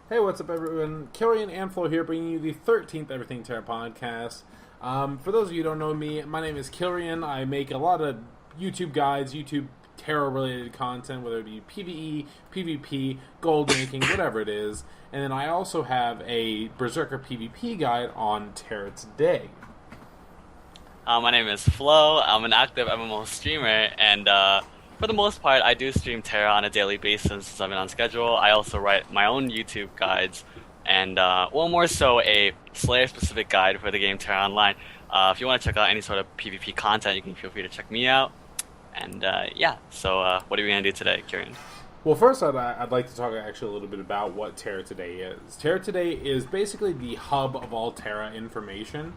Hey, what's up, everyone? Kilryan and Flowroro here, bringing you the 13th Everything TERA podcast. For those of you who don't know me, my name is Kilryan. I make a lot of YouTube guides, YouTube TERA-related content, whether it be PvE, PvP, gold making, whatever it is. And then I also have a Berserker PvP guide on TERA Today. My name is Flo. I'm an active MMO streamer, and for the most part, I do stream TERA on a daily basis since I've been on schedule. I also write my own YouTube guides, and more so a Slayer-specific guide for the game TERA Online. If you want to check out any sort of PvP content, you can feel free to check me out. And so what are we going to do today, Kieran? Well, first, I'd like to talk actually a little bit about what TERA Today is. TERA Today is basically the hub of all TERA information,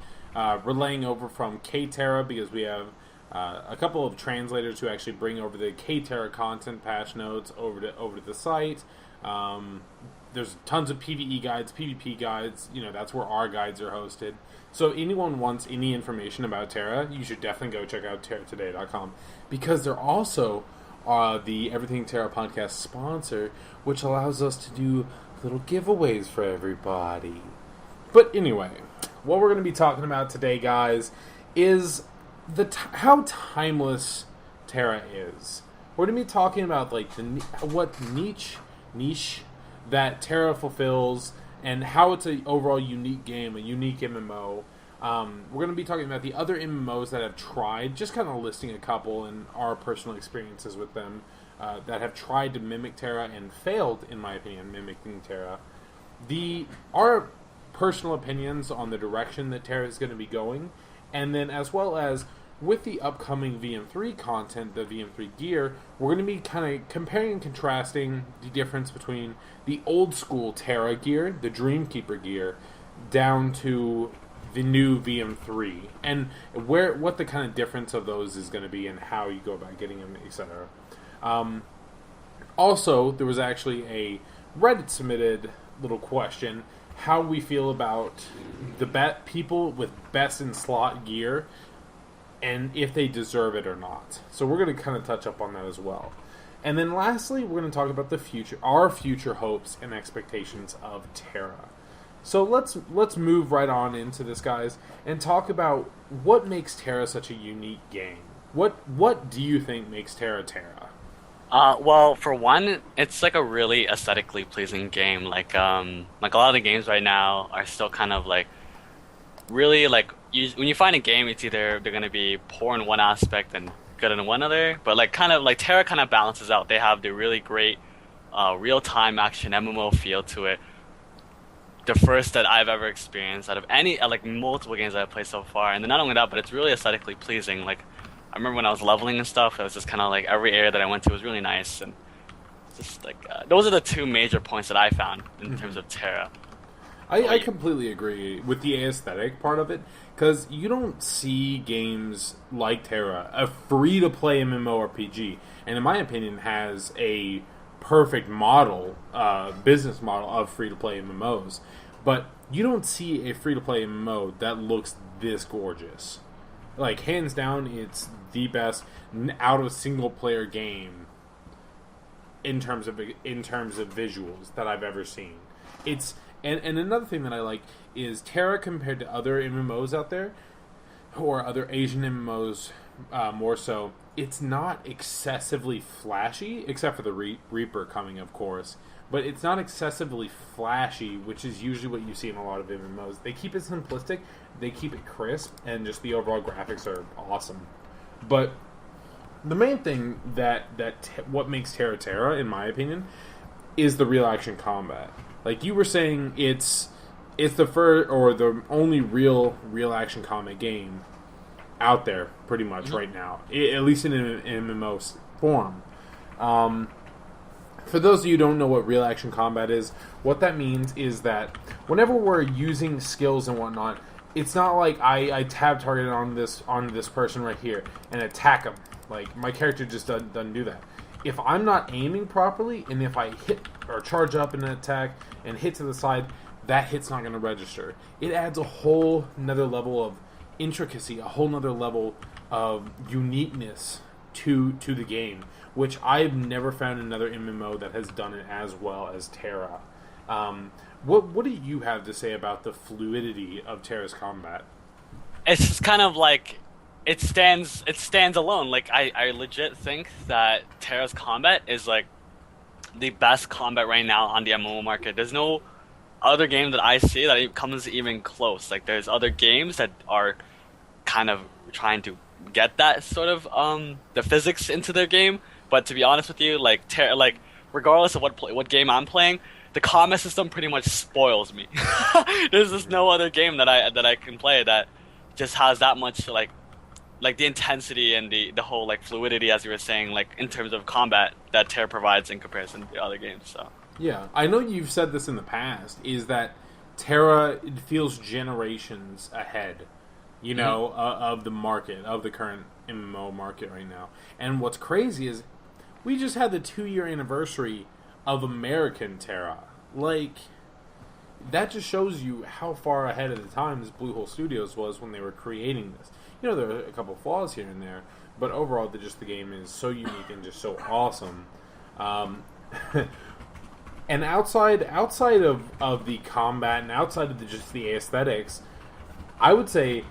relaying over from K-TERA, because we have a couple of translators who actually bring over the K-TERA content patch notes over to the site. There's tons of PvE guides, PvP guides. That's where our guides are hosted. So anyone wants any information about TERA, you should definitely go check out teratoday.com, because they're also the Everything TERA podcast sponsor, which allows us to do little giveaways for everybody. But anyway, what we're going to be talking about today, guys, is how timeless TERA is. We're going to be talking about what niche that TERA fulfills, and how it's an overall unique game, a unique MMO. We're going to be talking about the other MMOs that have tried, just kind of listing a couple and our personal experiences with them, that have tried to mimic TERA and failed, in my opinion, mimicking TERA. Our personal opinions on the direction that TERA is going to be going, and then as well as with the upcoming VM3 content, the VM3 gear, we're going to be kind of comparing and contrasting the difference between the old school TERA gear, the Dreamkeeper gear, down to the new VM3, and what the kind of difference of those is going to be and how you go about getting them, etc. Also, there was actually a Reddit submitted little question, how we feel about the people with best in slot gear, and if they deserve it or not. So we're going to kind of touch up on that as well. And then lastly, we're going to talk about our future hopes and expectations of TERA. So let's move right on into this, guys, and talk about what makes TERA such a unique game. What do you think makes TERA TERA? Well, for one, it's like a really aesthetically pleasing game. Like a lot of the games right now are still kind of like really like when you find a game, it's either they're gonna be poor in one aspect and good in one other. But TERA kind of balances out. They have the really great real-time action MMO feel to it. The first that I've ever experienced out of any multiple games that I've played so far. And then not only that, but it's really aesthetically pleasing. Like I remember when I was leveling and stuff, it was just kind of like every area that I went to was really nice, and just like those are the two major points that I found in terms of TERA. I completely agree with the aesthetic part of it, because you don't see games like TERA, a free-to-play MMORPG, and in my opinion has a perfect business model of free-to-play MMOs, but you don't see a free-to-play MMO that looks this gorgeous. Like, hands down, it's the best out of single-player game in terms of visuals that I've ever seen. And another thing that I like is TERA, compared to other MMOs out there, or other Asian MMOs more so, it's not excessively flashy, except for the Reaper coming, of course. But it's not excessively flashy, which is usually what you see in a lot of MMOs. They keep it simplistic, they keep it crisp, and just the overall graphics are awesome. But the main thing what makes TERA TERA, in my opinion, is the real action combat. Like you were saying, it's the first or the only real action combat game out there, pretty much right now, at least in an MMO form. For those of you who don't know what real action combat is, what that means is that whenever we're using skills and whatnot, it's not like I tab target on this person right here and attack them. Like my character just doesn't do that. If I'm not aiming properly, and if I hit or charge up in an attack and hit to the side, that hit's not going to register. It adds a whole nother level of intricacy, a whole nother level of uniqueness to the game, which I've never found another MMO that has done it as well as TERA. What do you have to say about the fluidity of TERA's combat? It's just kind of like it stands alone. Like I legit think that Terra's combat is like the best combat right now on the MMO market. There's no other game that I see that it comes even close. Like there's other games that are kind of trying to get that sort of the physics into their game, but to be honest with you, like regardless of what game I'm playing, the combat system pretty much spoils me. There's just no other game that I can play that just has that much like the intensity and the whole like fluidity, as you were saying, like in terms of combat that TERA provides in comparison to the other games. So yeah, I know you've said this in the past, is that TERA feels generations ahead, you know, of the market, of the current MMO market right now. And what's crazy is we just had the 2-year anniversary of American TERA. Like, that just shows you how far ahead of the times Bluehole Studios was when they were creating this. You know, there are a couple flaws here and there, but overall, the game is so unique and just so awesome. And outside of the combat and outside of just the aesthetics, I would say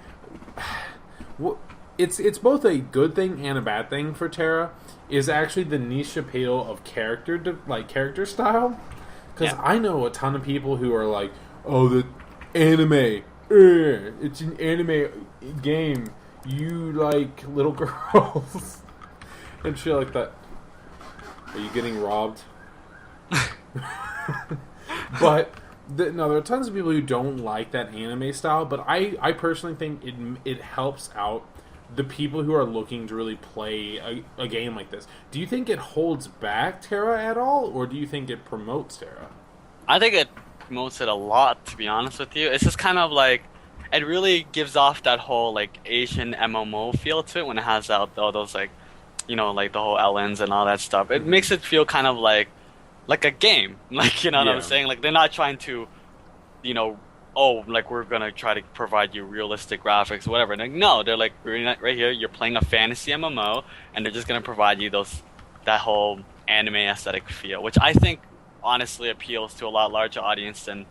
it's both a good thing and a bad thing for TERA. Is actually the niche appeal of character style. Because I know a ton of people who are like, oh, the anime, it's an anime game. You like little girls and shit like that. Are you getting robbed? But there are tons of people who don't like that anime style. But I personally think it helps out the people who are looking to really play a game like this. Do you think it holds back TERA at all, or do you think it promotes TERA? I think it promotes it a lot, to be honest with you. It's just kind of like it really gives off that whole like Asian MMO feel to it when it has out all those like, you know, like the whole LNs and all that stuff. It makes it feel kind of like a game. Like, you know what I'm saying? Like they're not trying to, you know, oh, like we're gonna try to provide you realistic graphics, whatever. Like, no, they're like right here. You're playing a fantasy MMO, and they're just gonna provide you that whole anime aesthetic feel, which I think honestly appeals to a lot larger audience than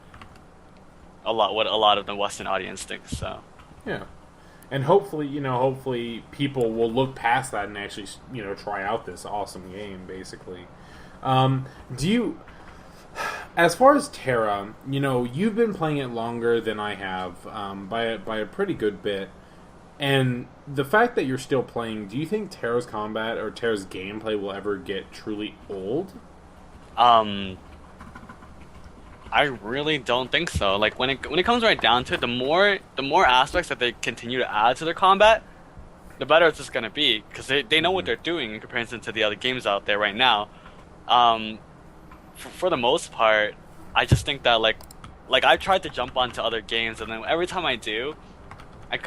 what a lot of the Western audience thinks. So yeah, and hopefully people will look past that and actually try out this awesome game. Basically, do you? As far as TERA, you've been playing it longer than I have, by a pretty good bit. And the fact that you're still playing, do you think TERA's combat or TERA's gameplay will ever get truly old? I really don't think so. Like when it comes right down to it, the more aspects that they continue to add to their combat, the better it's just gonna be, because they know what they're doing in comparison to the other games out there right now. For the most part, I just think that like I've tried to jump onto other games, and then every time I do,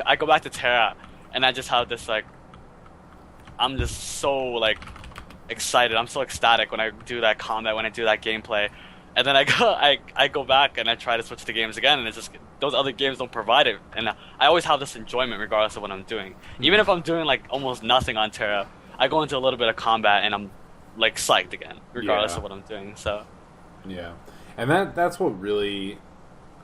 I go back to TERA, and I just have this like, I'm just so like excited, I'm so ecstatic when I do that combat, when I do that gameplay, and then I go back and I try to switch the games again, and it's just those other games don't provide it, and I always have this enjoyment regardless of what I'm doing. Even if I'm doing like almost nothing on TERA, I go into a little bit of combat and I'm like psyched again, regardless of what I'm doing. So yeah, and that's what really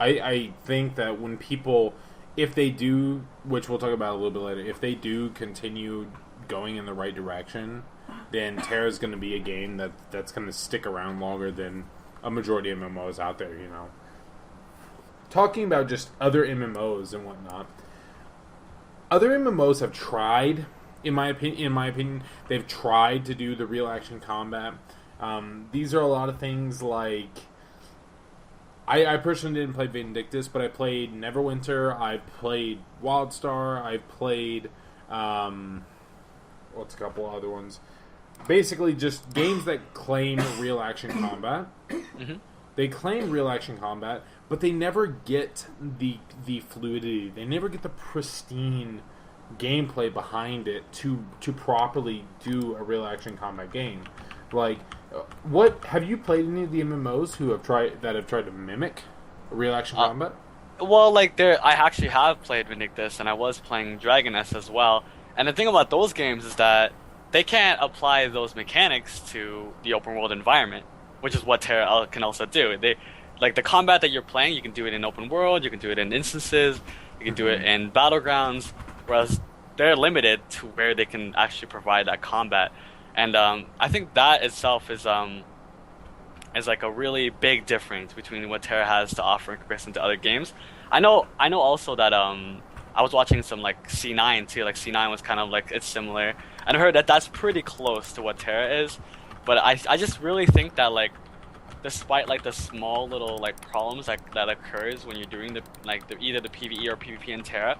I think that when people, if they do, which we'll talk about a little bit later, if they do continue going in the right direction, then TERA's going to be a game that's going to stick around longer than a majority of MMOs out there. Talking about just other MMOs and whatnot, other MMOs have tried. In my opinion, they've tried to do the real action combat. These are a lot of things like... I personally didn't play Vindictus, but I played Neverwinter, I played Wildstar, I played... what's a couple other ones? Basically just games that claim real action combat. They claim real action combat, but they never get the fluidity. They never get the pristine gameplay behind it to properly do a real action combat game. Like, what have you played any of the MMOs who have tried to mimic real action combat? Well, like I actually have played Vindictus, and I was playing Dragoness as well. And the thing about those games is that they can't apply those mechanics to the open world environment, which is what TERA can also do. like the combat that you're playing, you can do it in open world, you can do it in instances, you can do it in battlegrounds, whereas they're limited to where they can actually provide that combat. And I think that itself is like a really big difference between what TERA has to offer in comparison to other games. I know also that I was watching some like C9 too. Like C9 was kind of like it's similar, and I heard that that's pretty close to what TERA is. But I just really think that like despite like the small little like problems that occurs when you're doing either the PvE or PvP in TERA,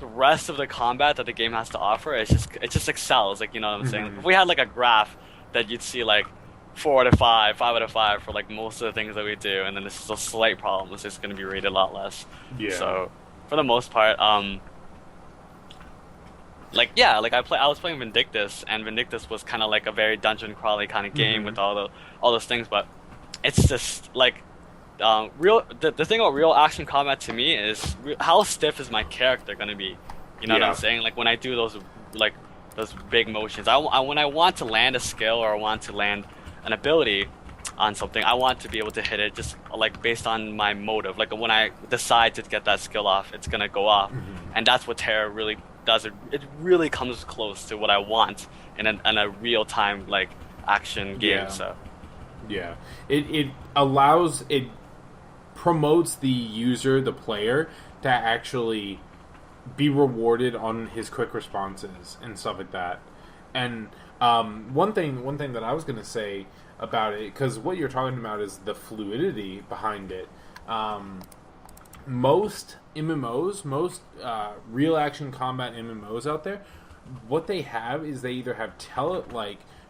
the rest of the combat that the game has to offer it just excels. Like, you know what I'm saying? If we had like a graph that you'd see like 4 out of 5, 5 out of 5 for like most of the things that we do, and then this is a slight problem. It's just going to be rated a lot less. Yeah. So for the most part, like yeah, like I was playing Vindictus, and Vindictus was kind of like a very dungeon crawly kind of game with all those things, but it's just like the thing about real action combat to me is how stiff is my character gonna be? You know what I'm saying? Like when I do those big motions, when I want to land a skill or I want to land an ability on something, I want to be able to hit it just like based on my motive. Like when I decide to get that skill off, it's gonna go off, and that's what TERA really does. It really comes close to what I want in a real time like action game. So yeah, it promotes the user, the player, to actually be rewarded on his quick responses and stuff like that. And one thing that I was going to say about it, because what you're talking about is the fluidity behind it. Most MMOs, most real action combat MMOs out there, what they have is they either have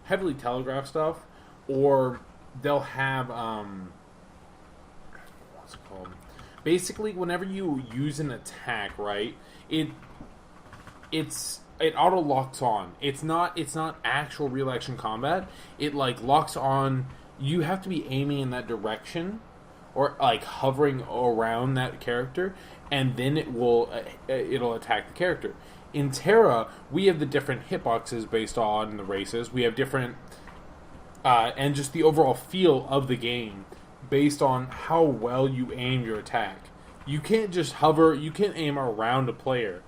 heavily telegraphed stuff, or they'll have what's it called? Basically, whenever you use an attack, right, it auto locks on. It's not actual real action combat. It like locks on. You have to be aiming in that direction, or like hovering around that character, and then it'll attack the character. In TERA, we have the different hitboxes based on the races. We have different and just the overall feel of the game based on how well you aim your attack. You can't just hover. You can't aim around a player.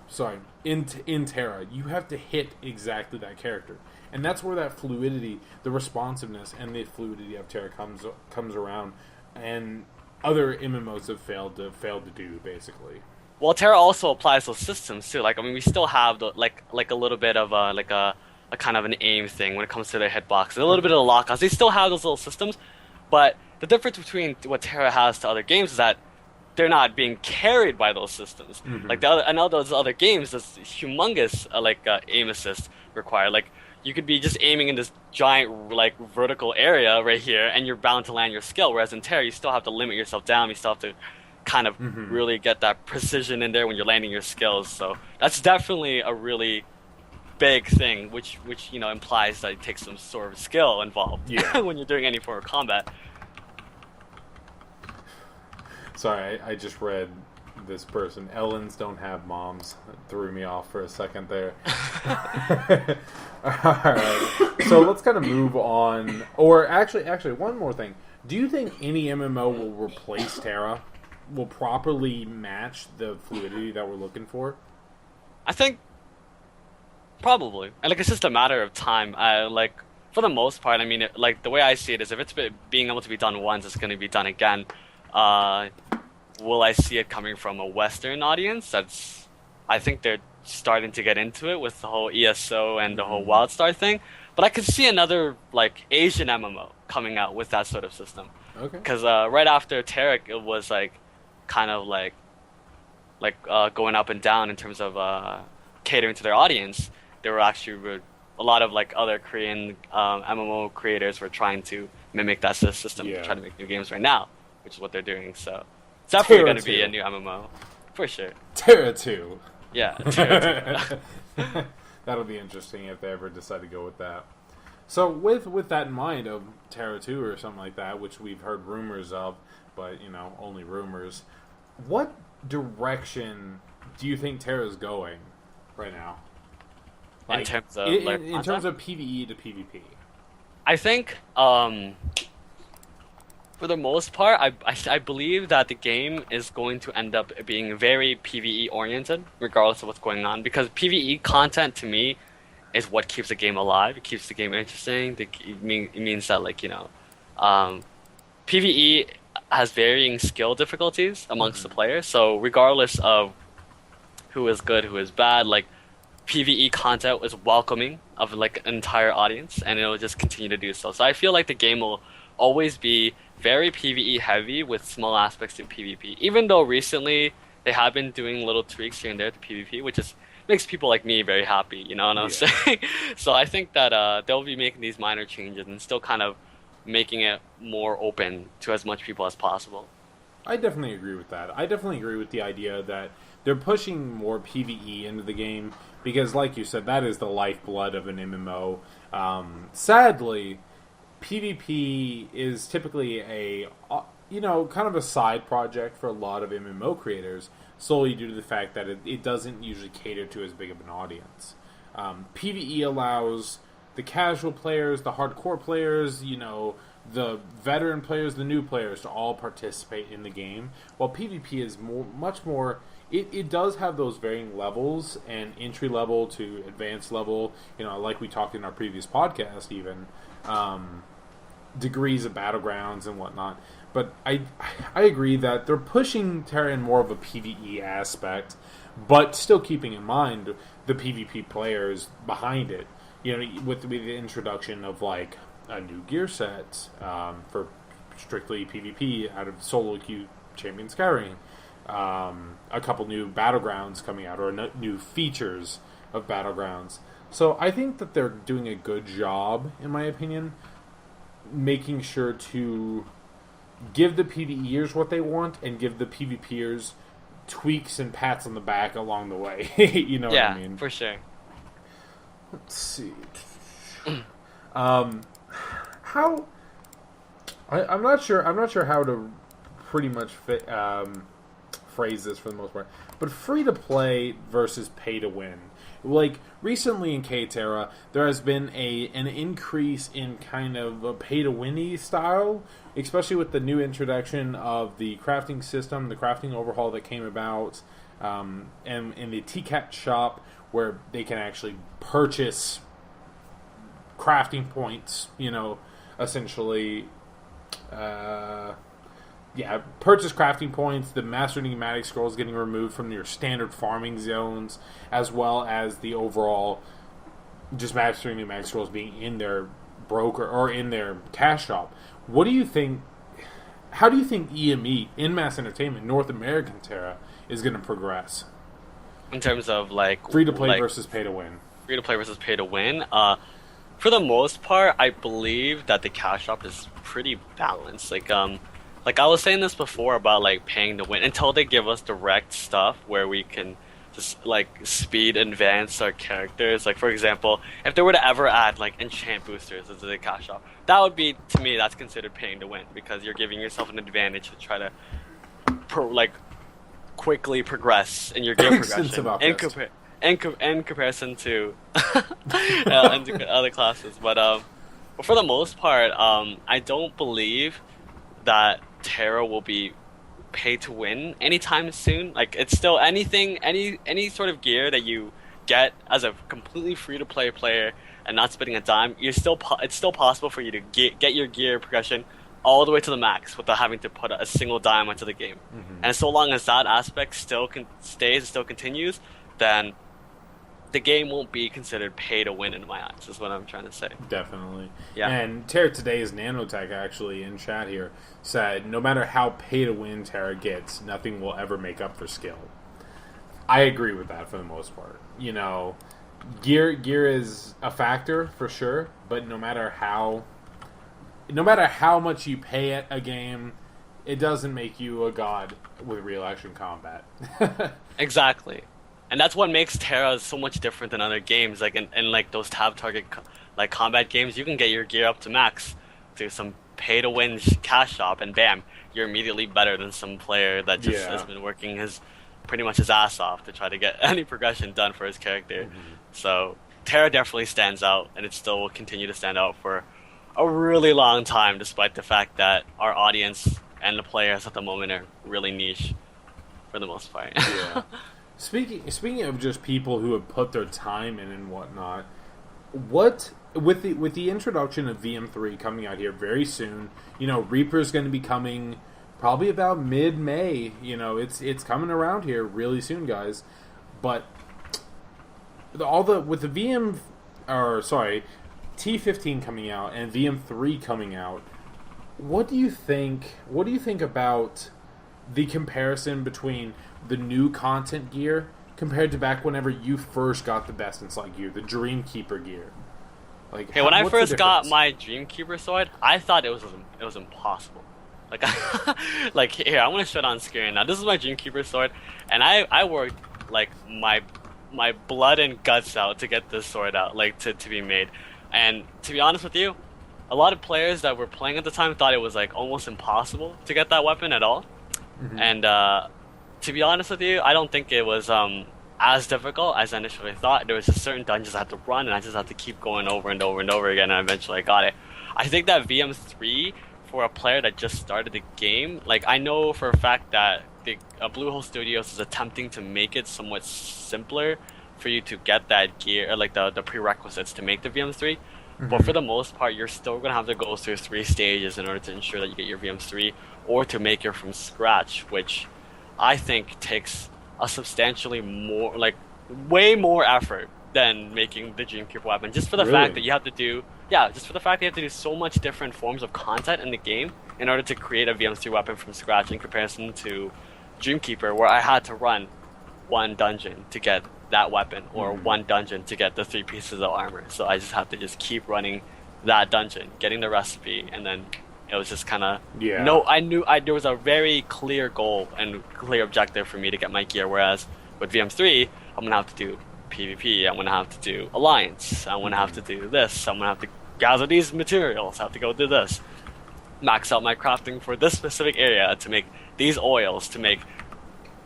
Sorry, in TERA, you have to hit exactly that character, and that's where that fluidity, the responsiveness, and the fluidity of TERA comes around, and other MMOs have failed to do basically. Well, TERA also applies those systems too. Like I mean, we still have like a little bit of a kind of an aim thing when it comes to their hitboxes, a little bit of the lockouts. They still have those little systems, but the difference between what TERA has to other games is that they're not being carried by those systems. Like I know those other games, there's humongous aim assist required. Like you could be just aiming in this giant like vertical area right here, and you're bound to land your skill. Whereas in TERA, you still have to limit yourself down. You still have to kind of really get that precision in there when you're landing your skills. So that's definitely a really big thing, which you know implies that it takes some sort of skill involved when you're doing any form of combat. Sorry, I just read this person. Ellens don't have moms. That threw me off for a second there. Alright, so let's kind of move on. Or actually, one more thing. Do you think any MMO will replace TERA? Will properly match the fluidity that we're looking for? I think probably. And like it's just a matter of time. Like for the most part, I mean, like the way I see it is if it's being able to be done once, it's going to be done again. Will I see it coming from a Western audience? I think they're starting to get into it with the whole ESO and the whole WildStar thing. But I could see another like Asian MMO coming out with that sort of system. Okay. Because right after TERA, it was like kind of like going up and down in terms of catering to their audience. There were actually a lot of like other Korean MMO creators were trying to mimic that system, to try to make new games right now, which is what they're doing. So it's definitely going to be a new MMO for sure. TERA 2. Yeah, TERA 2. That'll be interesting if they ever decide to go with that. So with that in mind of TERA 2 or something like that, which we've heard rumors of, but you know only rumors. What direction do you think TERA is going right now? Like, in terms of in terms of PvE to PvP. I think For the most part, I believe that the game is going to end up being very PvE oriented, regardless of what's going on. Because PvE content to me is what keeps the game alive. It keeps the game interesting. It means that um, PvE has varying skill difficulties amongst the players. So regardless of who is good, who is bad, like PvE content is welcoming of like an entire audience, and it will just continue to do so. So I feel like the game will always be very PvE heavy with small aspects to PvP. Even though recently they have been doing little tweaks here and there to PvP, which is makes people like me very happy. You know what I'm saying? So I think that they'll be making these minor changes and still kind of making it more open to as much people as possible. I definitely agree with that. I definitely agree with the idea that they're pushing more PvE into the game because, like you said, that is the lifeblood of an MMO. Sadly, PvP is typically a kind of a side project for a lot of MMO creators, solely due to the fact that it doesn't usually cater to as big of an audience. PvE allows the casual players, the hardcore players, the veteran players, the new players to all participate in the game, while PvP is much more. It does have those varying levels and entry level to advanced level, like we talked in our previous podcast even, degrees of battlegrounds and whatnot. But I agree that they're pushing TERA in more of a PvE aspect, but still keeping in mind the PvP players behind it. With the introduction of like a new gear set for strictly PvP out of solo queue champion Skyrim, a couple new battlegrounds coming out, or new features of battlegrounds. So I think that they're doing a good job, in my opinion, making sure to give the PvEers what they want and give the PvPers tweaks and pats on the back along the way. You know what I mean? Yeah, for sure. Let's see. How? I'm not sure. I'm not sure how to pretty much phrase this for the most part. But free to play versus pay to win. Like recently in TERA, there has been an increase in kind of a pay to winny style, especially with the new introduction of the crafting system, the crafting overhaul that came about, and in the TCAT shop where they can actually purchase crafting points, essentially, purchase crafting points, the Master Enigmatic Scrolls getting removed from your standard farming zones, as well as the overall just Master Enigmatic Scrolls being in their broker or in their cash shop. What do you think, how do you think EME, EnMasse Entertainment, North American TERA, is going to progress? In terms of like free-to-play versus pay-to-win. Free-to-play versus pay-to-win. For the most part, I believe that the cash shop is pretty balanced. Like I was saying this before about like paying to win until they give us direct stuff where we can just like speed advance our characters. Like for example, if they were to ever add like enchant boosters into the cash shop, that would be, to me, that's considered paying to win because you're giving yourself an advantage to try to quickly progress in your gear progression in comparison to other classes. But for the most part, I don't believe that TERA will be pay to win anytime soon. Like it's still any sort of gear that you get as a completely free to play player and not spending a dime, it's still possible for you to get your gear progression all the way to the max without having to put a single dime into the game. Mm-hmm. And so long as that aspect still continues, then the game won't be considered pay to win in my eyes, is what I'm trying to say. Definitely. Yeah. And TERA Today's Nanotech actually in chat here said, no matter how pay to win TERA gets, nothing will ever make up for skill. I agree with that for the most part. Gear is a factor for sure, but no matter how much you pay at a game, it doesn't make you a god with real action combat. Exactly. And that's what makes TERA so much different than other games. Like in like those tab target like combat games, you can get your gear up to max through some pay to win cash shop, and bam, you're immediately better than some player that just has been working pretty much his ass off to try to get any progression done for his character. Mm-hmm. So TERA definitely stands out, and it still will continue to stand out for a really long time, despite the fact that our audience and the players at the moment are really niche for the most part. Yeah. Speaking of just people who have put their time in and whatnot, what with the introduction of VM3 coming out here very soon, Reaper's going to be coming probably about mid-May. It's coming around here really soon, guys. But with the T15 coming out and VM3 coming out, what do you think about the comparison between the new content gear compared to back whenever you first got the Best in Slot gear, the Dreamkeeper gear? Like, Hey, when I first got my Dreamkeeper sword, I thought it was impossible. Like, like here, I want to show it on screen. Now, this is my Dreamkeeper sword, and I worked like my blood and guts out to get this sword out, like to be made. And to be honest with you, a lot of players that were playing at the time thought it was like almost impossible to get that weapon at all. Mm-hmm. And to be honest with you, I don't think it was as difficult as I initially thought. There was just certain dungeons I had to run, and I just had to keep going over and over and over again, and eventually I got it. I think that VM3, for a player that just started the game, like, I know for a fact that the Bluehole Studios is attempting to make it somewhat simpler for you to get that gear, or like the prerequisites to make the VM3. Mm-hmm. But for the most part, you're still going to have to go through 3 stages in order to ensure that you get your VM3, or to make it from scratch, which I think takes a substantially more, like, way more effort than making the Dreamkeeper weapon. Just for the fact that you have to do, so much different forms of content in the game in order to create a VM3 weapon from scratch, in comparison to Dreamkeeper, where I had to run 1 dungeon to get that weapon, or 1 dungeon to get the 3 pieces of armor. So I just have to just keep running that dungeon, getting the recipe, and then it was just kind of... Yeah. No, I knew there was a very clear goal and clear objective for me to get my gear, whereas with VM3, I'm going to have to do PvP, I'm going to have to do Alliance, I'm going to have to do this, I'm going to have to gather these materials, I have to go do this, max out my crafting for this specific area to make these oils, to make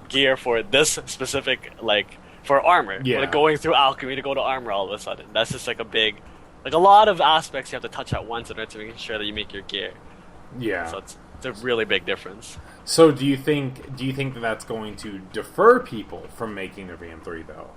gear for this specific, like, for armor. Yeah. Like going through alchemy to go to armor all of a sudden. That's just like a lot of aspects you have to touch at once in order to make sure that you make your gear. Yeah. So it's a really big difference. So do you think that that's going to defer people from making their VM3 though?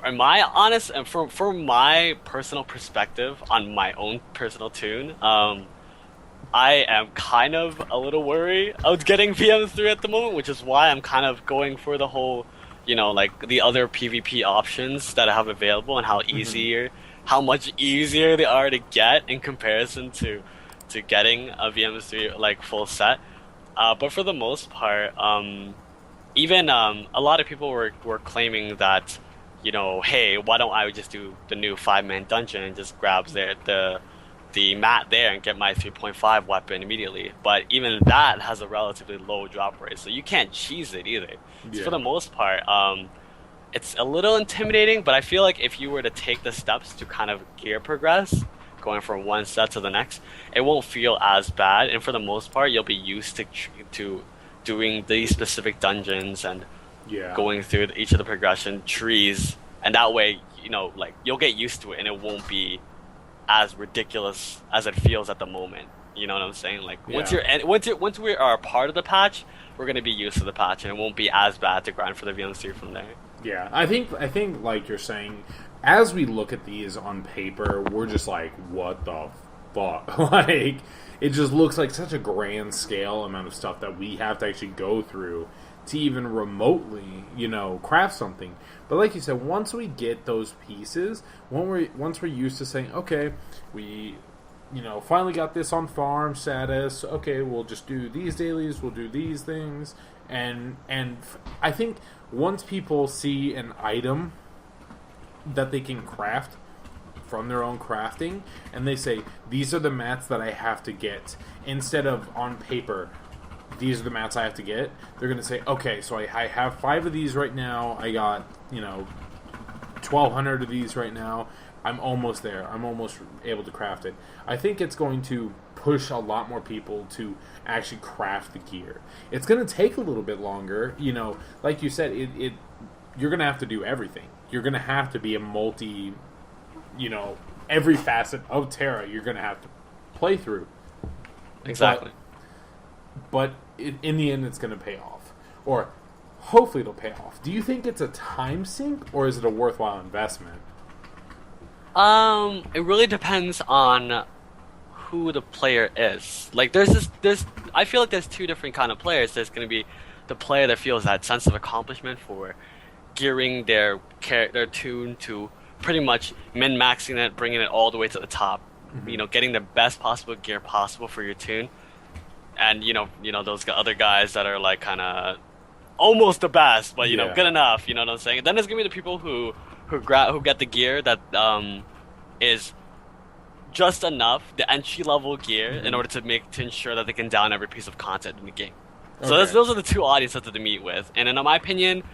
In my honest, and from my personal perspective on my own personal tune, I am kind of a little worried of getting VM3 at the moment, which is why I'm kind of going for the whole, like the other PvP options that I have available, and how much easier they are to get in comparison to getting a VM3 like full set. But for the most part, even a lot of people were claiming that, hey, why don't I just do the new 5-man dungeon and just grab the mat there and get my 3.5 weapon immediately. But even that has a relatively low drop rate, so you can't cheese it either. Yeah. So for the most part, it's a little intimidating, but I feel like if you were to take the steps to kind of gear progress, going from one set to the next, it won't feel as bad, and for the most part, you'll be used to doing these specific dungeons and going through each of the progression trees, and that way, like, you'll get used to it, and it won't be as ridiculous as it feels at the moment. You know what I'm saying? Like, once we are a part of the patch, we're gonna be used to the patch, and it won't be as bad to grind for the VM3 from there. Yeah, I think like you're saying, as we look at these on paper, we're just like, what the fuck? Like, it just looks like such a grand scale amount of stuff that we have to actually go through to even remotely, craft something. But like you said, once we get those pieces, once we're used to saying, okay, we, finally got this on farm status, okay, we'll just do these dailies, we'll do these things, and I think once people see an item that they can craft from their own crafting, and they say, these are the mats that I have to get, instead of on paper, these are the mats I have to get, they're going to say, okay, so I have 5 of these right now, I got, 1,200 of these right now, I'm almost there, I'm almost able to craft it. I think it's going to push a lot more people to actually craft the gear. It's going to take a little bit longer, like you said, you're going to have to do everything. You're going to have to be a every facet of TERA you're going to have to play through. Exactly. But in the end, it's going to pay off. Or hopefully it'll pay off. Do you think it's a time sink, or is it a worthwhile investment? It really depends on who the player is. Like, I feel like there's two different kind of players. There's going to be the player that feels that sense of accomplishment for gearing their tune to pretty much min-maxing it, bringing it all the way to the top. Mm-hmm. Getting the best possible gear possible for your tune. And, those other guys that are, like, kind of almost the best, but, good enough, you know what I'm saying? And then there's going to be the people who get the gear that is just enough, the entry-level gear, in order to ensure that they can down every piece of content in the game. Okay. So those are the two audiences to meet with. And in my opinion,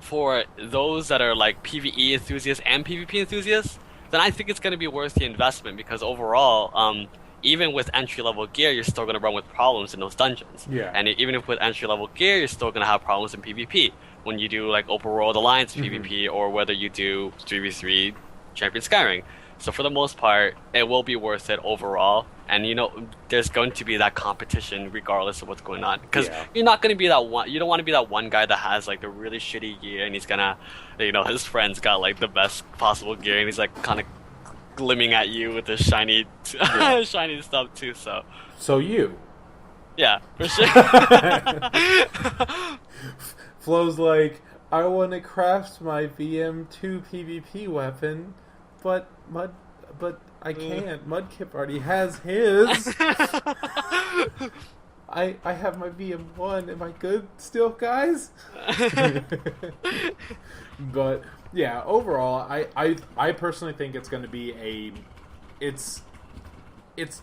for those that are, like, PvE enthusiasts and PvP enthusiasts, then I think it's going to be worth the investment, because overall, even with entry-level gear, you're still going to run with problems in those dungeons. Yeah. And even if with entry-level gear, you're still going to have problems in PvP. When you do, like, Open World Alliance PvP, or whether you do 3v3 Champion Skyring. So for the most part, it will be worth it overall. And, there's going to be that competition regardless of what's going on. Because you're not going to be that one... You don't want to be that one guy that has, like, the really shitty gear, and he's going to... his friend's got, like, the best possible gear, and he's, like, kind of glimming at you with this shiny shiny stuff, too, so... So you? Yeah, for sure. Flo's like, I want to craft my VM2 PvP weapon, but I can't. Mudkip already has his. I have my VM1. Am I good still, guys? But yeah, overall, I personally think it's going to be it's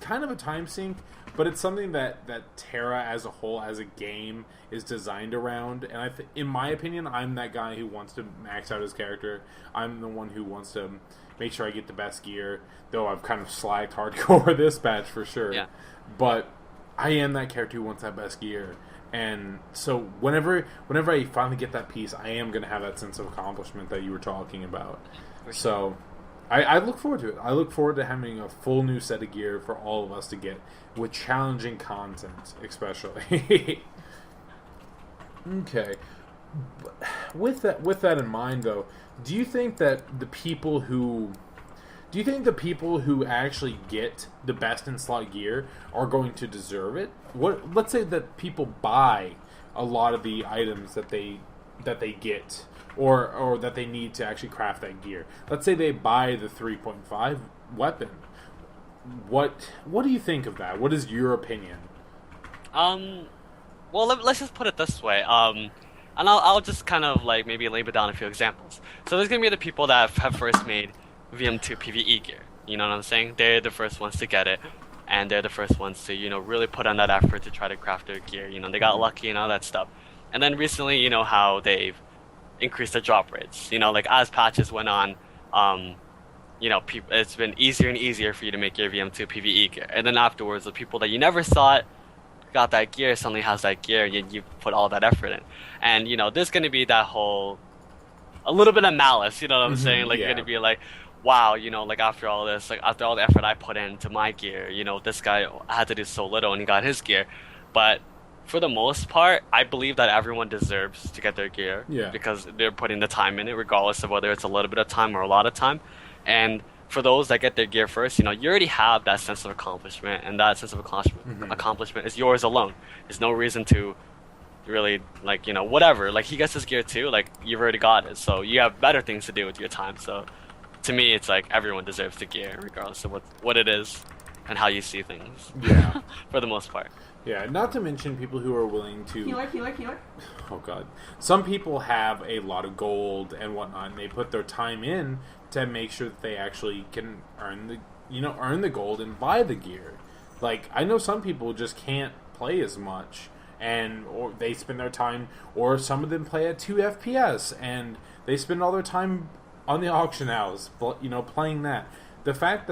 kind of a time sink, but it's something that TERA as a whole, as a game, is designed around. And in my opinion, I'm that guy who wants to max out his character. I'm the one who wants to make sure I get the best gear, though I've kind of slacked hardcore this batch for sure. Yeah. But I am that character who wants that best gear. And so whenever I finally get that piece, I am going to have that sense of accomplishment that you were talking about. So I look forward to it. I look forward to having a full new set of gear for all of us to get, with challenging content, especially. Okay. With that in mind, though, do you think that the people who actually get the best in slot gear are going to deserve it? Let's say that people buy a lot of the items that they get, or that they need to actually craft that gear. Let's say they buy the 3.5 weapon. What do you think of that? What is your opinion? Well, let's just put it this way. And I'll just kind of, like, maybe label down a few examples. So there's gonna be the people that have first made VM2 PvE gear. You know what I'm saying? They're the first ones to get it, and they're the first ones to, really put on that effort to try to craft their gear. They got lucky and all that stuff. And then recently, how they've increased the drop rates. Like, as patches went on, it's been easier and easier for you to make your VM2 PvE gear. And then afterwards, the people that you never thought got that gear suddenly has that gear, and you put all that effort in. And, there's going to be that whole... a little bit of malice, you know what I'm saying? Like, you're going to be like, wow, like, after all this, like, after all the effort I put into my gear, this guy had to do so little and he got his gear. But for the most part, I believe that everyone deserves to get their gear. Yeah. Because they're putting the time in it, regardless of whether it's a little bit of time or a lot of time. And for those that get their gear first, you already have that sense of accomplishment, and that sense of accomplishment is yours alone. There's no reason to really, like, whatever. Like, he gets his gear too, like, you've already got it, so you have better things to do with your time. So to me, it's like everyone deserves the gear, regardless of what it is and how you see things. Yeah. For the most part. Yeah, not to mention people who are willing to... Healer. Oh, God. Some people have a lot of gold and whatnot, and they put their time in to make sure that they actually can earn the gold and buy the gear. Like, I know some people just can't play as much, or they spend their time, or some of them play at 2 FPS, and they spend all their time on the auction house, playing that. The fact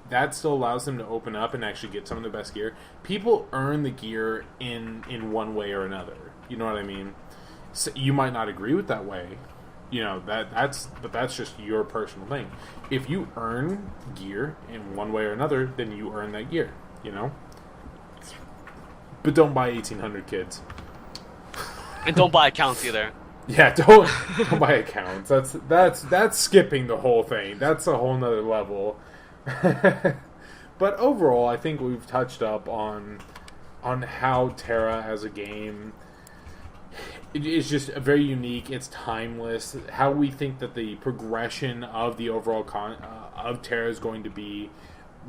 that still allows them to open up and actually get some of the best gear. People earn the gear in one way or another. You know what I mean? So you might not agree with that way, You know, that's just your personal thing. If you earn gear in one way or another, then you earn that gear, you know? But don't buy 1800 kids. And don't buy accounts either. Yeah, don't buy accounts. That's skipping the whole thing. That's a whole nother level. But overall, I think we've touched up on how TERA as a game, it is just very unique. It's timeless. How we think that the progression of the overall of TERA is going to be.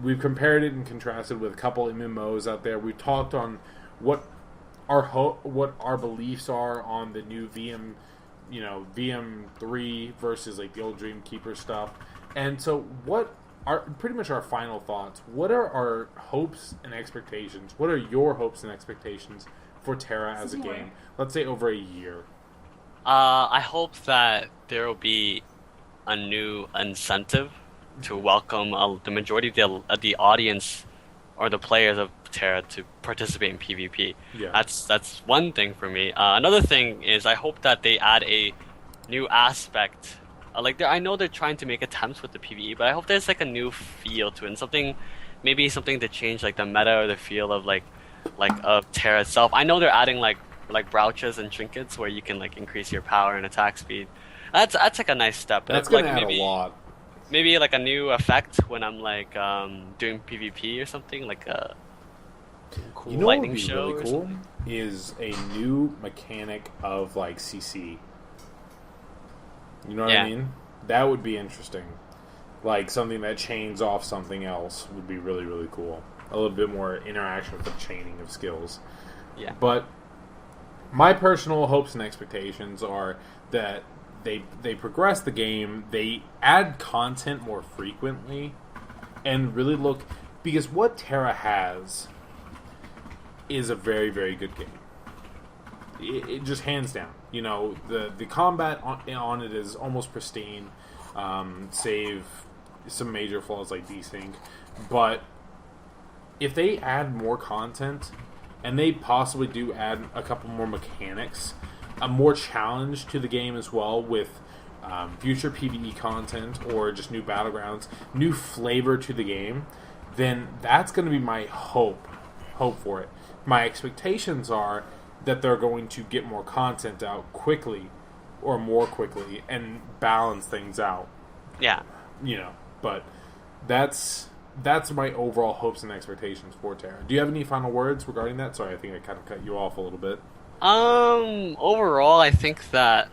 We've compared it and contrasted with a couple MMOs out there. We've talked on what our beliefs are on the new VM3 versus like the old Dreamkeeper stuff. And so what are pretty much our final thoughts? What are our hopes and expectations? What are your hopes and expectations for TERA as a game? Let's say over a year. I hope that there will be a new incentive to welcome the majority of the audience or the players of TERA to participate in PvP. Yeah. That's one thing for me. Another thing is I hope that they add a new aspect. I know they're trying to make attempts with the PvE, but I hope there's like a new feel to it, and maybe something to change like the meta or the feel of of TERA itself. I know they're adding like brooches and trinkets where you can like increase your power and attack speed. That's like a nice step. That's gonna add a lot. Maybe like a new effect when I'm like doing PvP or something, like a cool lightning show. Really cool is a new mechanic of like CC. You know what I mean? That would be interesting. Like something that chains off something else would be really, really cool. A little bit more interaction with the chaining of skills. Yeah. But my personal hopes and expectations are that they progress the game, they add content more frequently, and really look, because what TERA has is a very, very good game. It just hands down. You know, the combat on it is almost pristine, save some major flaws like desync. But if they add more content, and they possibly do add a couple more mechanics, a more challenge to the game as well with future PvE content or just new battlegrounds, new flavor to the game, then that's going to be my hope for it. My expectations are that they're going to get more content out quickly or more quickly and balance things out. Yeah. You know, but that's my overall hopes and expectations for TERA. Do you have any final words regarding that? Sorry, I think I kind of cut you off a little bit. Overall, I think that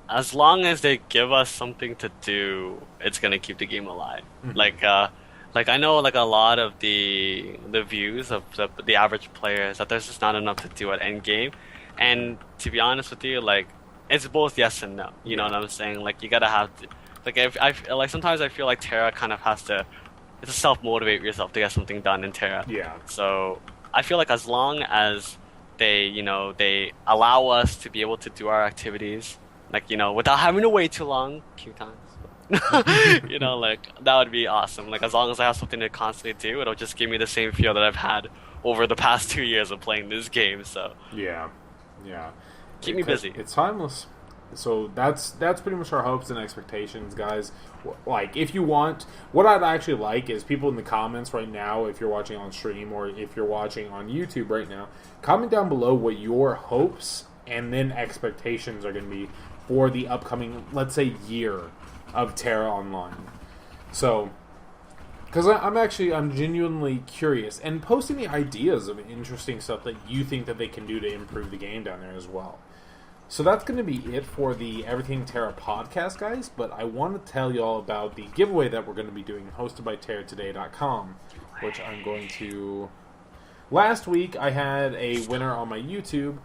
as long as they give us something to do, it's gonna keep the game alive. Mm-hmm. Like I know like a lot of the views of the average players that there's just not enough to do at end game, and to be honest with you, like it's both yes and no. You know what I'm saying? Like you gotta have to, like sometimes I feel like TERA kind of has to, it's a self-motivate yourself to get something done in TERA. Yeah. So I feel like as long as they allow us to be able to do our activities, without having to wait too long, few times. That would be awesome. Like as long as I have something to constantly do, it'll just give me the same feel that I've had over the past 2 years of playing this game. So yeah, keep me busy. It's timeless. So that's pretty much our hopes and expectations, guys. Like, if you want, what I'd actually like is people in the comments right now, if you're watching on stream or if you're watching on YouTube right now, comment down below what your hopes and then expectations are going to be for the upcoming, let's say, year of TERA Online. So, because I'm genuinely curious, and post any ideas of interesting stuff that you think that they can do to improve the game down there as well. So that's going to be it for the Everything TERA podcast, guys. But I want to tell you all about the giveaway that we're going to be doing, hosted by TERAtoday.com, which I'm going to... Last week, I had a winner on my YouTube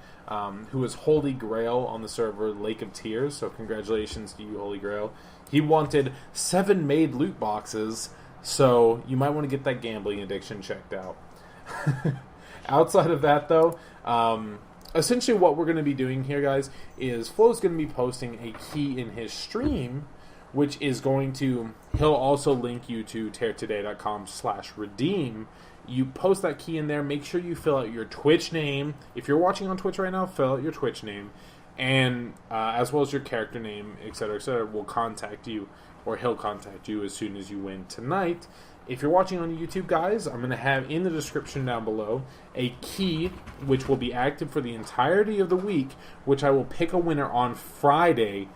who was Holy Grail on the server Lake of Tears. So congratulations to you, Holy Grail. He wanted 7 made loot boxes, so you might want to get that gambling addiction checked out. Outside of that, though... essentially what we're going to be doing here, guys, is Flo's going to be posting a key in his stream, which is going to... He'll also link you to TERAtoday.com/redeem. You post that key in there. Make sure you fill out your Twitch name. If you're watching on Twitch right now, fill out your Twitch name. and as well as your character name, etc., will contact you, or he'll contact you as soon as you win tonight. If you're watching on YouTube, guys, I'm going to have in the description down below a key which will be active for the entirety of the week, which I will pick a winner on Friday,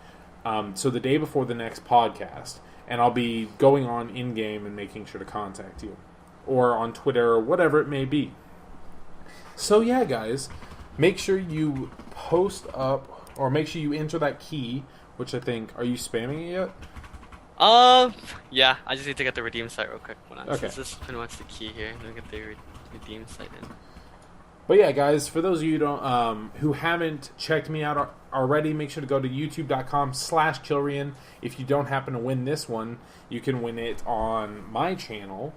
so the day before the next podcast. And I'll be going on in-game and making sure to contact you. Or on Twitter, or whatever it may be. So yeah, guys, make sure you post up, or make sure you enter that key, which I think, are you spamming it yet? Yeah, I just need to get the redeem site real quick. Okay. This is pretty much the key here. Let me get the redeem site in. But yeah, guys, for those of you who haven't checked me out already, make sure to go to youtube.com/Kilryan. If you don't happen to win this one, you can win it on my channel.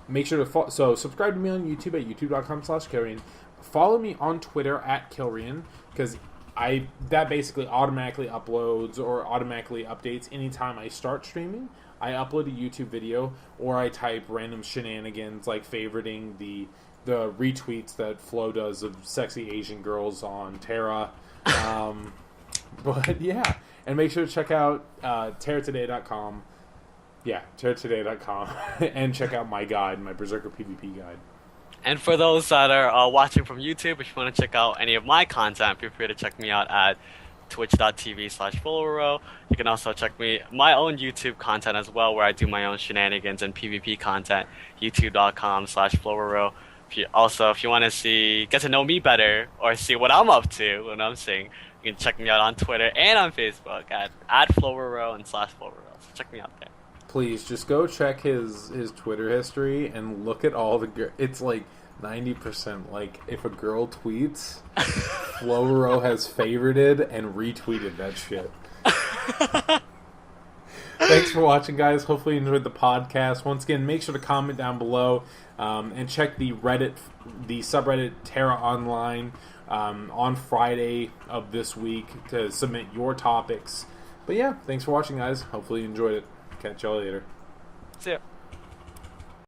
Make sure to subscribe to me on YouTube at youtube.com/Kilryan. Follow me on Twitter at Kilryan, because that basically automatically uploads or automatically updates anytime I start streaming. I upload a YouTube video, or I type random shenanigans like favoriting the retweets that Flo does of sexy Asian girls on TERA. But yeah, and make sure to check out TERAtoday.com. Yeah, TERAtoday.com, and check out my guide, my Berserker PvP guide. And for those that are watching from YouTube, if you want to check out any of my content, feel free to check me out at twitch.tv/Flowroro. You can also check my own YouTube content as well, where I do my own shenanigans and PvP content, youtube.com/Flowroro. If you want to get to know me better, or see what I'm up to when I'm saying, you can check me out on Twitter and on Facebook at @Flowroro and /Flowroro. So check me out there. Please, just go check his Twitter history and look at all the... It's like 90%. Like, if a girl tweets, Flowroro has favorited and retweeted that shit. Thanks for watching, guys. Hopefully you enjoyed the podcast. Once again, make sure to comment down below and check the subreddit TERA Online on Friday of this week to submit your topics. But yeah, thanks for watching, guys. Hopefully you enjoyed it. Catch y'all later. See ya.